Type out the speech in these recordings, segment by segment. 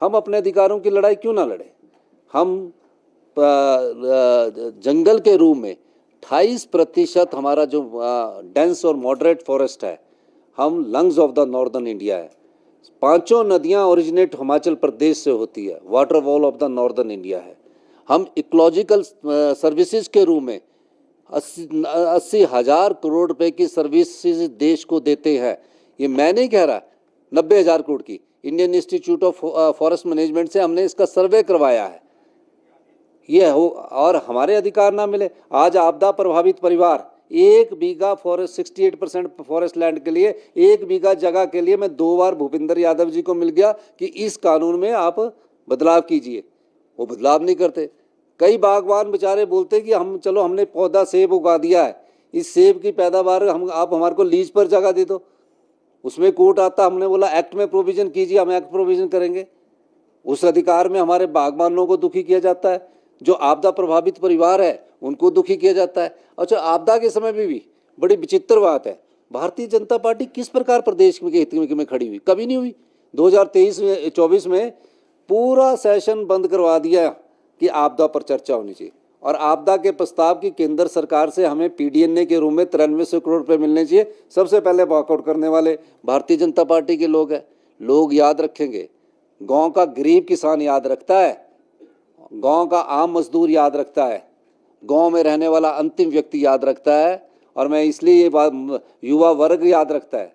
हम अपने अधिकारों की लड़ाई क्यों ना लड़े? हम जंगल के रूप में 28% हमारा जो डेंस और मॉडरेट फॉरेस्ट है, हम lungs of the northern India है। 5 नदियां ओरिजिनेट हिमाचल प्रदेश से होती है, water wall of the northern India है। हम इकोलॉजिकल सर्विसेज के रूप में 80,000 करोड़ रुपए की सर्विसेज देश को देते हैं। ये मैं नहीं कह रहा, 90,000 करोड़ की Indian institute of forest management से हमने इसका सर्वे करवाया है। ये हो और हमारे अधिकार ना मिले। आज आपदा प्रभावित परिवार 1 बीघा फॉरेस्ट 68% फॉरेस्ट लैंड के लिए 1 बीघा जगह के लिए मैं 2 बार भूपेंद्र यादव जी को मिल गया कि इस कानून में आप बदलाव कीजिए, वो बदलाव नहीं करते। कई बागवान बेचारे बोलते कि हम चलो हमने पौधा सेब उगा दिया है, इस सेब की पैदावार आप हमारे को लीज पर जगह दे दो। उसमें कोर्ट आता, हमने बोला एक्ट में प्रोविजन कीजिए, हम एक्ट प्रोविजन करेंगे। उस अधिकार में हमारे बागबानों को दुखी किया जाता है, जो आपदा प्रभावित परिवार है उनको दुखी किया जाता है। अच्छा, आपदा के समय में भी बड़ी विचित्र बात है, भारतीय जनता पार्टी किस प्रकार प्रदेश के हित में खड़ी हुई? कभी नहीं हुई। 2023-24 में पूरा सेशन बंद करवा दिया कि आपदा पर चर्चा होनी चाहिए, और आपदा के प्रस्ताव की केंद्र सरकार से हमें पीडीएनए के रूप में 9300 करोड़ रुपए मिलने चाहिए। सबसे पहले वॉकआउट करने वाले भारतीय जनता पार्टी के लोग हैं। लोग याद रखेंगे, गांव का गरीब किसान याद रखता है, गांव का आम मजदूर याद रखता है, गांव में रहने वाला अंतिम व्यक्ति याद रखता है, और मैं इसलिए ये बात युवा वर्ग याद रखता है।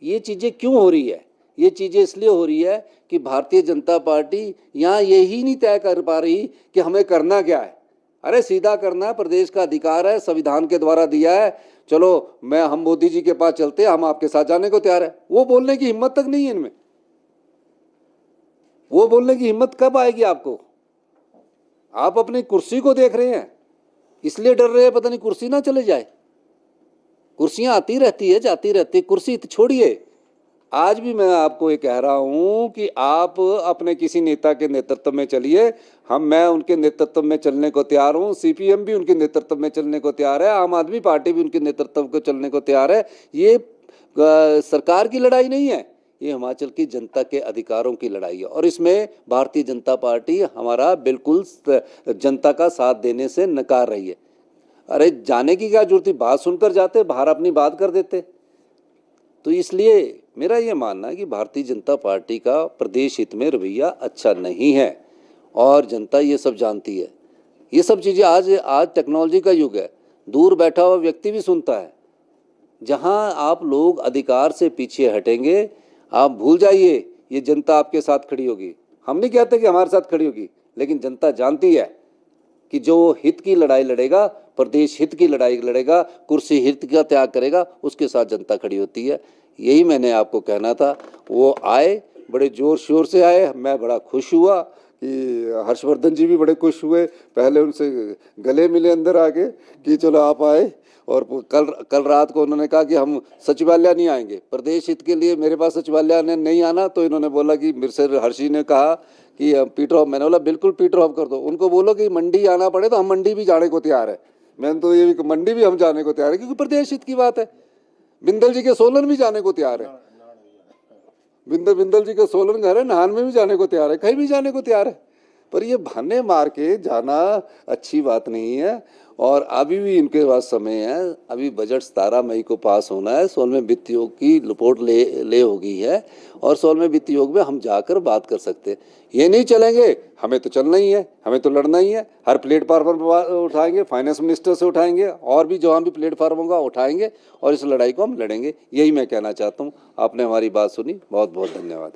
ये चीज़ें क्यों हो रही है? ये चीज़ें इसलिए हो रही है कि भारतीय जनता पार्टी यहाँ यही नहीं तय कर पा रही कि हमें करना क्या है। अरे सीधा करना है, प्रदेश का अधिकार है, संविधान के द्वारा दिया है। चलो हम मोदी जी के पास चलते हैं, हम आपके साथ जाने को तैयार है। वो बोलने की हिम्मत तक नहीं है इनमें। वो बोलने की हिम्मत कब आएगी आपको? आप अपनी कुर्सी को देख रहे हैं, इसलिए डर रहे हैं पता नहीं कुर्सी ना चले जाए। कुर्सियां आती रहती है, जाती रहती है, कुर्सी छोड़िए। आज भी मैं आपको ये कह रहा हूं कि आप अपने किसी नेता के नेतृत्व में चलिए। मैं उनके नेतृत्व में चलने को तैयार हूं, सीपीएम भी उनके नेतृत्व में चलने को तैयार है, आम आदमी पार्टी भी उनके नेतृत्व को चलने को तैयार है। ये सरकार की लड़ाई नहीं है, ये हिमाचल की जनता के अधिकारों की लड़ाई है, और इसमें भारतीय जनता पार्टी हमारा बिल्कुल जनता का साथ देने से नकार रही है। अरे जाने की क्या जरूरत थी, बात सुनकर जाते, बाहर अपनी बात कर देते। तो इसलिए मेरा ये मानना है कि भारतीय जनता पार्टी का प्रदेश हित में रवैया अच्छा नहीं है, और जनता ये सब जानती है। ये सब चीज़ें आज टेक्नोलॉजी का युग है, दूर बैठा हुआ व्यक्ति भी सुनता है। जहां आप लोग अधिकार से पीछे हटेंगे, आप भूल जाइए ये जनता आपके साथ खड़ी होगी। हम नहीं कहते कि हमारे साथ खड़ी होगी, लेकिन जनता जानती है कि जो हित की लड़ाई लड़ेगा, प्रदेश हित की लड़ाई लड़ेगा, कुर्सी हित का त्याग करेगा, उसके साथ जनता खड़ी होती है। यही मैंने आपको कहना था। वो आए, बड़े जोर शोर से आए, मैं बड़ा खुश हुआ कि हर्षवर्धन जी भी बड़े खुश हुए। पहले उनसे गले मिले अंदर आके कि चलो आप आए, और कल रात को उन्होंने कहा कि हम सचिवालय नहीं आएंगे, प्रदेश हित के लिए मेरे पास सचिवालय ने नहीं आना। तो इन्होंने बोला कि मेरे से हर्षी ने कहा कि पीटर ऑफ, मैंने बोला बिल्कुल पीटर ऑफ कर दो। उनको बोलो कि मंडी आना पड़े तो हम मंडी भी जाने को तैयार है। मैंने तो ये मंडी भी हम जाने को तैयार है, क्योंकि प्रदेश हित की बात है। बिंदल जी के सोलन भी जाने को तैयार है, बिंदल जी के सोलन घर है, नाहन में भी जाने को तैयार है, कहीं भी जाने को तैयार है। पर ये बहाने मार के जाना अच्छी बात नहीं है। और अभी भी इनके पास समय है, अभी बजट 17 मई को पास होना है, 16वें वित्त योग की रिपोर्ट ले हो गई है, और 16वें वित्त योग में हम जाकर बात कर सकते हैं। ये नहीं चलेंगे, हमें तो चलना ही है, हमें तो लड़ना ही है। हर प्लेटफार्म पर उठाएंगे, फाइनेंस मिनिस्टर से उठाएंगे, और भी जहाँ भी प्लेटफार्म होगा उठाएंगे, और इस लड़ाई को हम लड़ेंगे। यही मैं कहना चाहता हूँ। आपने हमारी बात सुनी, बहुत बहुत धन्यवाद।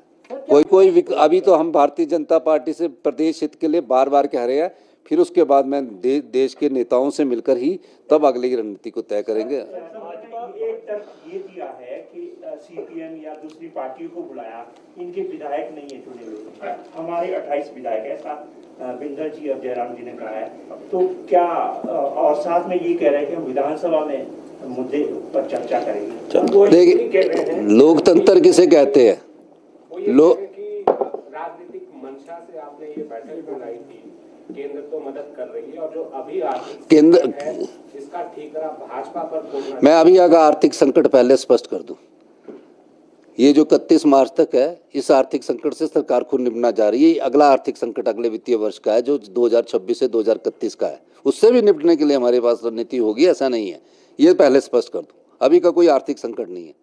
अभी तो हम भारतीय जनता पार्टी से प्रदेश हित के लिए बार बार कह रहे हैं, फिर उसके बाद मैं देश के नेताओं से मिलकर ही तब अगली रणनीति को तय करेंगे। एक तर्क ये दिया है कि सीपीएम या दूसरी पार्टियों को बुलाया, इनके विधायक नहीं है चुने हुए, हमारे 28 विधायक, ऐसा बिंदल जी और जयराम जी ने कहा है। तो क्या, और साथ में ये कह रहे हैं कि हम विधानसभा में मुद्दे पर चर्चा करेंगे। देखिए, लोकतंत्र किसे कहते हैं? राजनीतिक मंशा से आपने ये बैठक बुलाई थी, केंद्र तो मदद कर रही है, और जो अभी केंद्र है इसका ठीकरा भाजपा पर। मैं अभी आगे आर्थिक संकट पहले स्पष्ट कर दूं, ये जो 31 मार्च तक है, इस आर्थिक संकट से सरकार खुद निपटना जा रही है। अगला आर्थिक संकट अगले वित्तीय वर्ष का है, जो 2026 से 2031 का है। उससे भी निपटने के लिए हमारे पास रणनीति होगी, ऐसा नहीं है। ये पहले स्पष्ट कर दूं, अभी का कोई आर्थिक संकट नहीं है।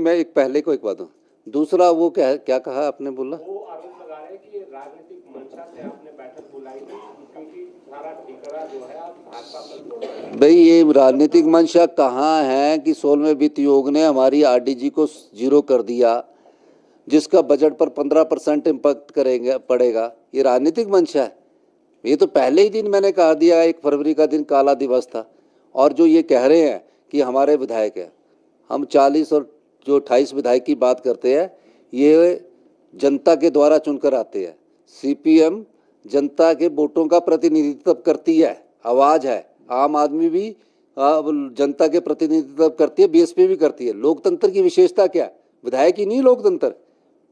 मैं पहले को एक बात हूँ। दूसरा वो क्या कहा आपने, बोला वो आरोप लगा रहे हैं कि राजनीतिक मंशा से आपने बैठक बुलाई थी, क्योंकि सारा ठिकाना जो है आप भाजपा पर छोड़ रहे हैं। भाई, ये राजनीतिक मंशा कहाँ है कि 16वें वित्त आयोग ने हमारी आरडीजी को 0 कर दिया, जिसका बजट पर 15% इम्पैक्ट पड़ेगा। ये राजनीतिक मंशा है। ये तो पहले ही दिन मैंने कहा दिया, 1 फरवरी का दिन काला दिवस था। और जो ये कह रहे हैं कि हमारे विधायक हैं, हम 40 और जो 28 विधायक की बात करते हैं, ये जनता के द्वारा चुनकर आते हैं। सीपीएम जनता के वोटों का प्रतिनिधित्व करती है, आवाज़ है। आम आदमी भी जनता के प्रतिनिधित्व करती है, बीएसपी भी करती है। लोकतंत्र की विशेषता क्या है? विधायक ही नहीं लोकतंत्र,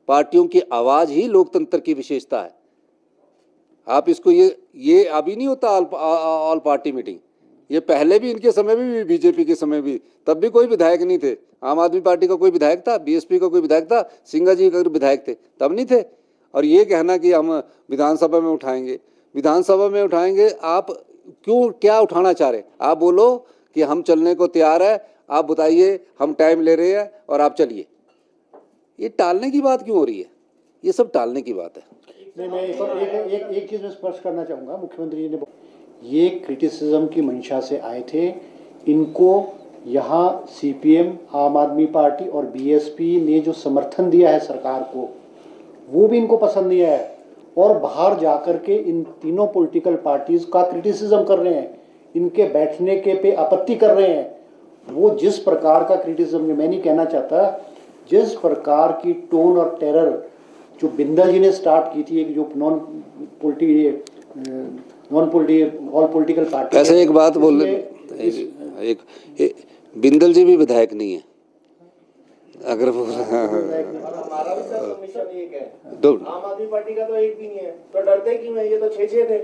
पार्टियों की आवाज़ ही लोकतंत्र की विशेषता है। आप इसको ये अभी नहीं होता ऑल पार्टी मीटिंग, ये पहले भी इनके समय में भी, बीजेपी के समय भी, तब भी कोई विधायक नहीं थे। आम आदमी पार्टी का कोई विधायक था, बीएसपी का कोई विधायक था, सिंघा जी का विधायक थे, तब नहीं थे। और ये कहना कि हम विधानसभा में उठाएंगे, विधानसभा में उठाएंगे, आप क्यों, क्या उठाना चाह रहे? आप बोलो कि हम चलने को तैयार है, आप बताइए हम टाइम ले रहे हैं और आप चलिए। ये टालने की बात क्यों हो रही है? ये सब टालने की बात है। नहीं, मैं एक चीज़ में स्पष्ट करना चाहूँगा। मुख्यमंत्री जी ने ये क्रिटिसिज्म की मंशा से आए थे। इनको यहाँ सीपीएम, आम आदमी पार्टी और बीएसपी ने जो समर्थन दिया है सरकार को, वो भी इनको पसंद नहीं आया और बाहर जाकर के इन तीनों पॉलिटिकल पार्टीज का क्रिटिसिज्म कर रहे हैं, इनके बैठने के पे आपत्ति कर रहे हैं। वो जिस प्रकार का क्रिटिसिज्म, मैं नहीं कहना चाहता, जिस प्रकार की टोन और टेरर जो बिंदल जी ने स्टार्ट की थी, एक जो ऑल पॉलिटिकल पार्टी। ऐसे एक बात बोल, एक बिंदल जी भी विधायक नहीं है, अगर वो हमारा भी सर कमीशन एक है, आम आदमी पार्टी का तो एक भी नहीं है, तो डरते क्यों है? ये तो 6 थे।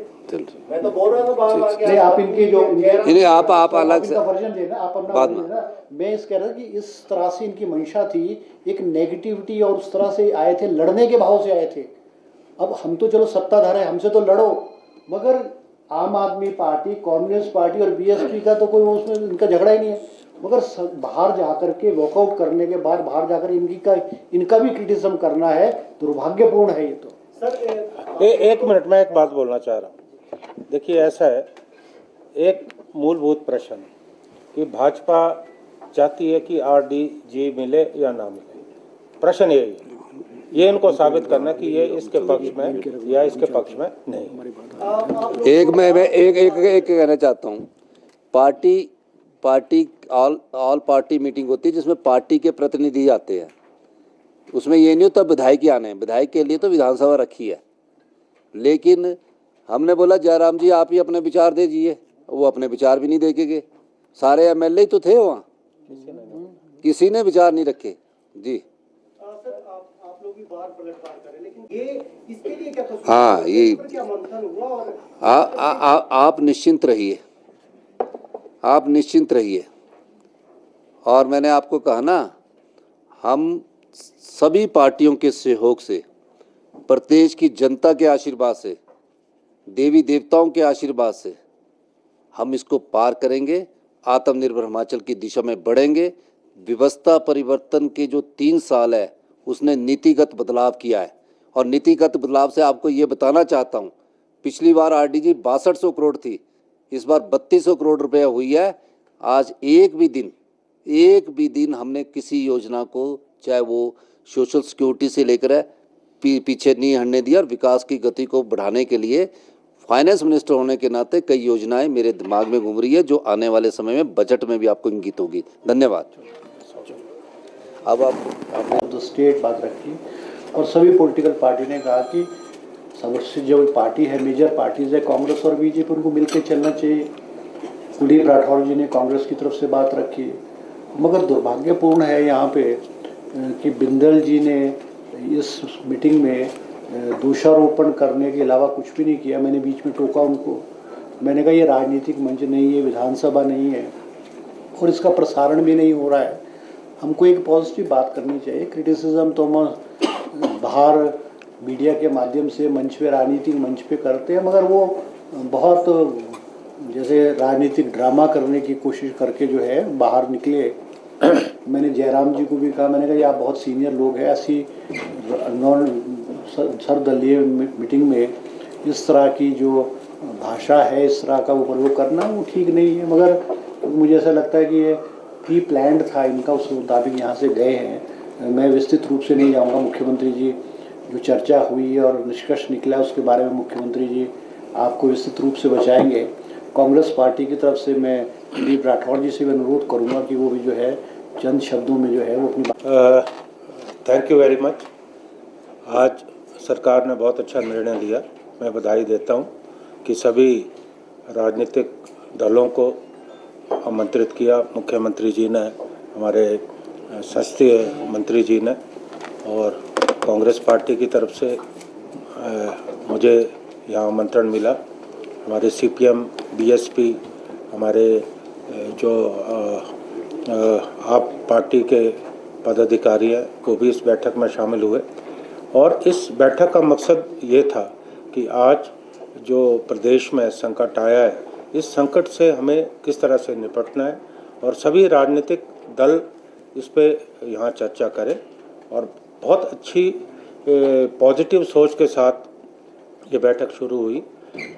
मैं तो बोल रहा था बार-बार कि आप इनके जो आप अलग से वर्जन देना, आप अपना बाद वर्जन देना। मैं इस कह रहा कि इस तरह से इनकी मंशा थी, एक नेगेटिविटी, और उस तरह से आए थे, लड़ने के भाव से आए थे। अब हम तो चलो सत्ताधार है, हमसे तो लड़ो, मगर आम आदमी पार्टी, कांग्रेस पार्टी और बीएसपी का तो कोई उसमें इनका झगड़ा ही नहीं है। मगर बाहर जाकर के वॉकआउट करने के बाद बाहर जाकर इनका भी क्रिटिसिज्म करना है, दुर्भाग्यपूर्ण है ये तो। सर एक मिनट, मैं एक बात बोलना चाह रहा हूँ। देखिए, ऐसा है, एक मूलभूत प्रश्न कि भाजपा चाहती है कि आरडीजी मिले या ना मिले। प्रश्न यही है, ये इनको साबित करना कि ये इसके पक्ष में या इसके पक्ष में नहीं। एक कहना चाहता हूँ, पार्टी ऑल पार्टी मीटिंग होती है जिसमें पार्टी के प्रतिनिधि आते हैं। उसमें ये नहीं होता विधायक ही आने हैं, विधायक के लिए तो विधानसभा रखी है। लेकिन हमने बोला जयराम जी आप ही अपने विचार दे दीजिए, वो अपने विचार भी नहीं दे के गए। सारे एमएलए तो थे वहाँ, किसी ने विचार नहीं रखे जी। सर आप लोग भी बाहर पलटवार करें, लेकिन ये इसके लिए क्या कसूर? हाँ, ये क्या मंथन हुआ? और आप निश्चिंत रहिए, आप निश्चिंत रहिए। और मैंने आपको कहा ना, हम सभी पार्टियों के सहयोग से, प्रदेश की जनता के आशीर्वाद से, देवी देवताओं के आशीर्वाद से हम इसको पार करेंगे, आत्मनिर्भर हिमाचल की दिशा में बढ़ेंगे। व्यवस्था परिवर्तन के जो 3 साल है, उसने नीतिगत बदलाव किया है। और नीतिगत बदलाव से आपको ये बताना चाहता हूँ, पिछली बार आरडीजी 6200 करोड़ थी, इस बार 3200 करोड़ रुपया हुई है। आज एक भी दिन हमने किसी योजना को, चाहे वो सोशल सिक्योरिटी से लेकर है, पीछे नहीं हटने दिया। और विकास की गति को बढ़ाने के लिए फाइनेंस मिनिस्टर होने के नाते कई योजनाएं मेरे दिमाग में घूम रही है, जो आने वाले समय में बजट में भी आपको इंगित होगी। धन्यवाद। अब आप तो स्टेट बात रखी और सभी पॉलिटिकल पार्टी ने कहा कि सबसे जो पार्टी है, मेजर पार्टीज है कांग्रेस और बीजेपी, उनको मिलकर चलना चाहिए। कुलदीप राठौर जी ने कांग्रेस की तरफ से बात रखी। मगर दुर्भाग्यपूर्ण है यहाँ पे कि बिंदल जी ने इस मीटिंग में दोषारोपण करने के अलावा कुछ भी नहीं किया। मैंने बीच में टोका उनको, मैंने कहा ये राजनीतिक मंच नहीं है, विधानसभा नहीं है और इसका प्रसारण भी नहीं हो रहा है। हमको एक पॉजिटिव बात करनी चाहिए। क्रिटिसिज्म तो हम बाहर मीडिया के माध्यम से मंच पे, राजनीतिक मंच पे करते हैं, मगर वो बहुत जैसे राजनीतिक ड्रामा करने की कोशिश करके जो है बाहर निकले। मैंने जयराम जी को भी कहा, मैंने कहा ये आप बहुत सीनियर लोग हैं, ऐसी नॉन सर्वदलीय मीटिंग में इस तरह की जो भाषा है, इस तरह का वो प्रयोग करना वो ठीक नहीं है। मगर मुझे ऐसा लगता है कि ये प्री प्लान्ड था इनका, उस मुताबिक यहाँ से गए हैं। मैं विस्तृत रूप से नहीं जाऊँगा। मुख्यमंत्री जी जो चर्चा हुई है और निष्कर्ष निकला उसके बारे में मुख्यमंत्री जी आपको विस्तृत रूप से बचाएंगे। कांग्रेस पार्टी की तरफ से मैं दिलीप राठौड़ जी से भी अनुरोध करूँगा कि वो भी जो है चंद शब्दों में जो है वो अपनी थैंक यू वेरी मच। आज सरकार ने बहुत अच्छा निर्णय लिया। मैं बधाई देता हूँ कि सभी राजनीतिक दलों को आमंत्रित किया मुख्यमंत्री जी ने, हमारे संसदीय मंत्री जी ने, और कांग्रेस पार्टी की तरफ से मुझे यहाँ आमंत्रण मिला। हमारे सीपीएम, बीएसपी, हमारे जो आप पार्टी के पदाधिकारी हैं वो भी इस बैठक में शामिल हुए। और इस बैठक का मकसद ये था कि आज जो प्रदेश में संकट आया है, इस संकट से हमें किस तरह से निपटना है, और सभी राजनीतिक दल इस पे यहाँ चर्चा करें। और बहुत अच्छी पॉजिटिव सोच के साथ ये बैठक शुरू हुई।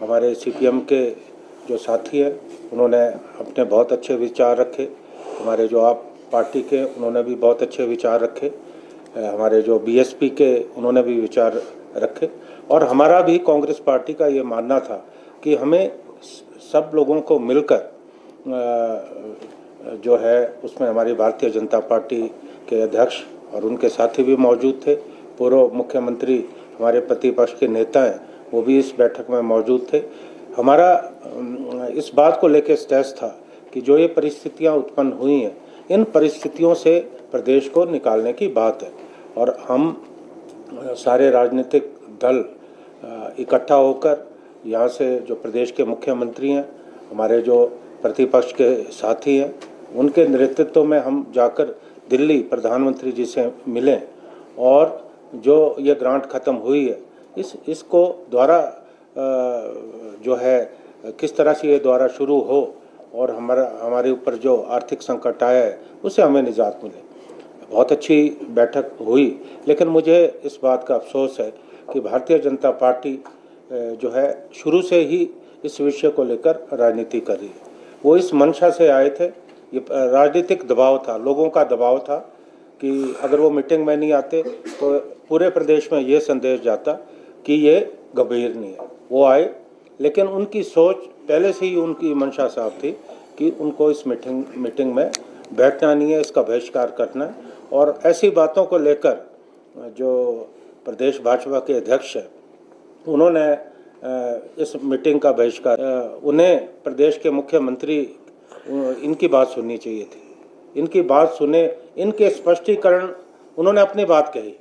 हमारे सीपीएम के जो साथी हैं उन्होंने अपने बहुत अच्छे विचार रखे, हमारे जो आप पार्टी के उन्होंने भी बहुत अच्छे विचार रखे, हमारे जो बीएसपी के उन्होंने भी विचार रखे, और हमारा भी कांग्रेस पार्टी का ये मानना था कि हमें सब लोगों को मिलकर जो है उसमें हमारी भारतीय जनता पार्टी के अध्यक्ष और उनके साथी भी मौजूद थे, पूर्व मुख्यमंत्री हमारे प्रतिपक्ष के नेता हैं वो भी इस बैठक में मौजूद थे। हमारा इस बात को लेकर स्टेज था कि जो ये परिस्थितियां उत्पन्न हुई हैं, इन परिस्थितियों से प्रदेश को निकालने की बात है, और हम सारे राजनीतिक दल इकट्ठा होकर यहाँ से जो प्रदेश के मुख्यमंत्री हैं, हमारे जो प्रतिपक्ष के साथी हैं, उनके नेतृत्व में हम जाकर दिल्ली प्रधानमंत्री जी से मिलें, और जो ये ग्रांट ख़त्म हुई है इसको द्वारा जो है किस तरह से ये द्वारा शुरू हो और हमारे ऊपर जो आर्थिक संकट आया है उससे हमें निजात मिले। बहुत अच्छी बैठक हुई, लेकिन मुझे इस बात का अफसोस है कि भारतीय जनता पार्टी जो है शुरू से ही इस विषय को लेकर राजनीति कर रही है। वो इस मंशा से आए थे, ये राजनीतिक दबाव था, लोगों का दबाव था कि अगर वो मीटिंग में नहीं आते तो पूरे प्रदेश में ये संदेश जाता कि ये गंभीर नहीं है। वो आए, लेकिन उनकी सोच पहले से ही, उनकी मंशा साफ थी कि उनको इस मीटिंग में बैठना नहीं है, इसका बहिष्कार करना है। और ऐसी बातों को लेकर जो प्रदेश भाजपा के अध्यक्ष हैं उन्होंने इस मीटिंग का बहिष्कार, उन्हें प्रदेश के मुख्यमंत्री इनकी बात सुननी चाहिए थी, इनकी बात सुने, इनके स्पष्टीकरण, उन्होंने अपनी बात कही,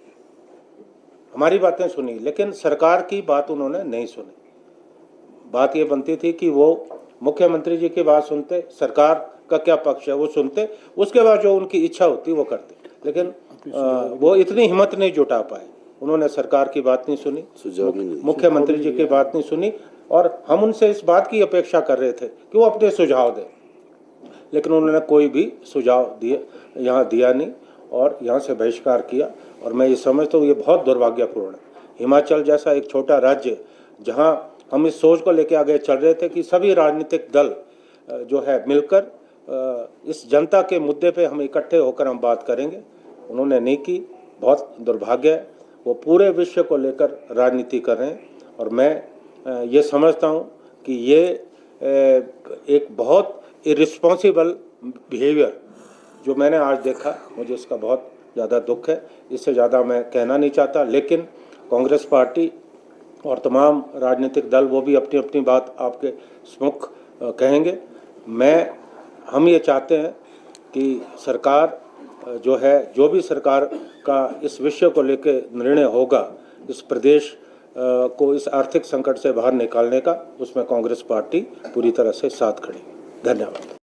हमारी बातें सुनी, लेकिन सरकार की बात उन्होंने नहीं सुनी। बात ये बनती थी कि वो मुख्यमंत्री जी की बात सुनते, सरकार का क्या पक्ष है वो सुनते, उसके बाद जो उनकी इच्छा होती वो करते, लेकिन वो इतनी हिम्मत नहीं जुटा पाए। उन्होंने सरकार की बात नहीं सुनी, मुख्यमंत्री जी की बात नहीं सुनी, और हम उनसे इस बात की अपेक्षा कर रहे थे कि वो अपने सुझाव दें, लेकिन उन्होंने कोई भी सुझाव यहाँ दिया नहीं और यहाँ से बहिष्कार किया। और मैं ये समझता हूँ ये बहुत दुर्भाग्यपूर्ण है। हिमाचल जैसा एक छोटा राज्य जहाँ हम इस सोच को लेकर आगे चल रहे थे कि सभी राजनीतिक दल जो है मिलकर इस जनता के मुद्दे पे हम इकट्ठे होकर हम बात करेंगे, उन्होंने नहीं की। बहुत दुर्भाग्य है, वो पूरे विश्व को लेकर राजनीति कर रहे हैं, और मैं ये समझता हूँ कि ये एक बहुत इरिस्पॉन्सिबल बिहेवियर जो मैंने आज देखा, मुझे इसका बहुत ज़्यादा दुख है। इससे ज़्यादा मैं कहना नहीं चाहता, लेकिन कांग्रेस पार्टी और तमाम राजनीतिक दल वो भी अपनी अपनी बात आपके सम्मुख कहेंगे। हम ये चाहते हैं कि सरकार जो है, जो भी सरकार का इस विषय को लेकर निर्णय होगा, इस प्रदेश को इस आर्थिक संकट से बाहर निकालने का, उसमें कांग्रेस पार्टी पूरी तरह से साथ खड़ी। धन्यवाद।